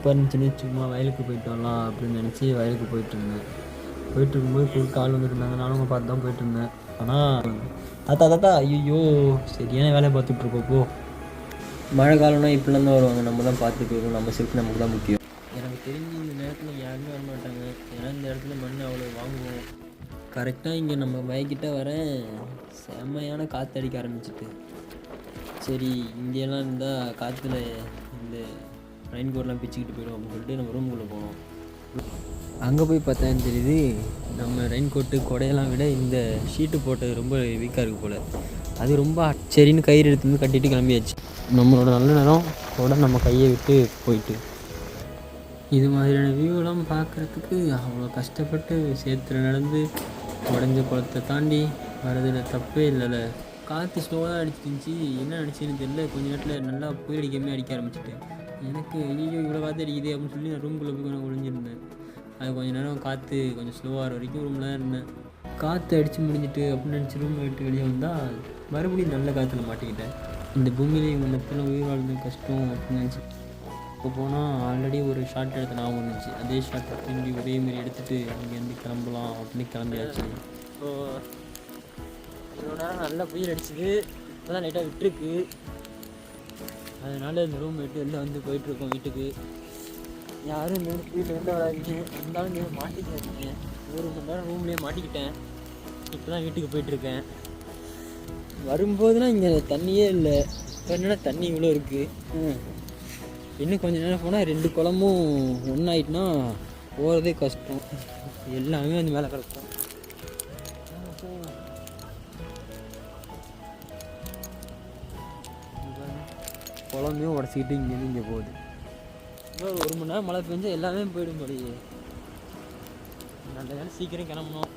வெறுப்பாக இருந்துச்சுன்னு சும்மா வயலுக்கு போயிட்டு வரலாம் அப்படின்னு நினச்சி வயலுக்கு போயிட்டுருந்தேன். போயிட்டு இருக்கும்போது கால் வந்துருந்தாங்க. நானும் அவங்க பார்த்து தான் போயிட்டுருந்தேன். ஆனால் தாத்தா ஐயோ சரியான வேலையை பார்த்துட்ருக்கப்போ. மழை காலம்னா இப்படிலாம் தான் வருவாங்க. நம்ம தான் பார்த்து போயிடும். நம்ம சேஃப்டி நமக்கு தான் முக்கியம். எனக்கு தெரிஞ்சு இந்த நேரத்தில் யாருமே வரமாட்டாங்க. ஏன்னா இந்த இடத்துல மண் அவ்வளோ வாங்குவோம். கரெக்டாக இங்கே நம்ம வயக்கிட்ட வரேன், செம்மையான காற்று அடிக்க ஆரம்பிச்சிட்டு. சரி இங்கெல்லாம் இருந்தால் காற்றுல இந்த ரெயின் கோட்லாம் பிச்சுக்கிட்டு போயிடும் அப்படின்னு சொல்லிட்டு நம்ம ரூமுக்குள்ளே போனோம். அங்கே போய் பார்த்தா தெரியுது, நம்ம ரெயின் கோட்டு கொடையெல்லாம் விட இந்த ஷீட்டு போட்டது ரொம்ப வீக்காக இருக்குது போல். அது ரொம்ப சரின்னு கயிறு எடுத்து வந்து கட்டிட்டு கிளம்பியாச்சு. நம்மளோட நல்ல நேரம் கூட நம்ம கையை விட்டு போயிட்டு. இது மாதிரியான வியூவெல்லாம் பார்க்குறதுக்கு அவ்வளோ கஷ்டப்பட்டு சேத்துல நடந்து உடஞ்ச குளத்தை தாண்டி வரதில் தப்பே இல்லைல்ல. காற்று ஸ்லோவாக தான் அடிச்சிருந்துச்சி. என்ன அடிச்சுன்னு தெரியல. கொஞ்சம் நேரத்தில் நல்லா புயல் அடிக்காமே அடிக்க ஆரம்பிச்சிட்டேன். எனக்கு ஐயோ இவ்வளோ காற்று அடிக்குது அப்படின்னு சொல்லி நான் ரூம்குள்ளே போய் கொஞ்சம் ஒழிஞ்சிருந்தேன். அது கொஞ்சம் நேரம் காற்று கொஞ்சம் ஸ்லோவாக வர வரைக்கும் ரூமில் தான் இருந்தேன். காற்று அடித்து முடிஞ்சிட்டு அப்படின்னு நினச்சி ரூம் விட்டு வெளியே வந்தால் மறுபடியும் நல்ல காற்றுல மாட்டிக்கிட்டேன். இந்த பூமியிலே இவங்க மற்றெல்லாம் உயிர் வாழ்றது கஷ்டம் அப்படின்னு நினச்சி இப்போ போனால் ஆல்ரெடி ஒரு ஷார்ட் எடுத்து ஞாபகம் இருந்துச்சு. அதே ஷார்ட் திரும்பி ஒரே மாரி எடுத்துகிட்டு இங்கேருந்து கிளம்பலாம் அப்படின்னு கிளம்பியாச்சு. இப்போ இவ்வளோ நேரம் நல்லா புயல் அடிச்சுது. இப்போ தான் லைட்டாக விட்டுருக்கு. அதனால் இந்த ரூம் விட்டு வெளில வந்து போயிட்டுருக்கோம் வீட்டுக்கு. யாரும் இந்த புயல் வெளில வராதிங்க. இருந்தாலும் நீங்கள் மாட்டிக்காதீங்க. 1 மணி நேரம் ரூம்லேயே மாட்டிக்கிட்டேன். இப்போ தான் வீட்டுக்கு போயிட்டுருக்கேன். வரும்போதுலாம் இங்கே தண்ணியே இல்லை. இப்போ என்னென்னா தண்ணி இவ்வளோ இருக்குது. இன்னும் கொஞ்சம் நேரம் போனால் 2 குளமும் ஒன்றாயிட்டுனா போகிறதே கஷ்டம். எல்லாமே வந்து மேலே கிடக்கும். குளமே உடச்சிக்கிட்டு இங்கேருந்து இங்கே போகுது. இன்னும் 1 மணி நேரம் மழை பெஞ்சா எல்லாமே போயிடும் போலையே. நல்ல வேலை சீக்கிரம் கிளம்பணும்.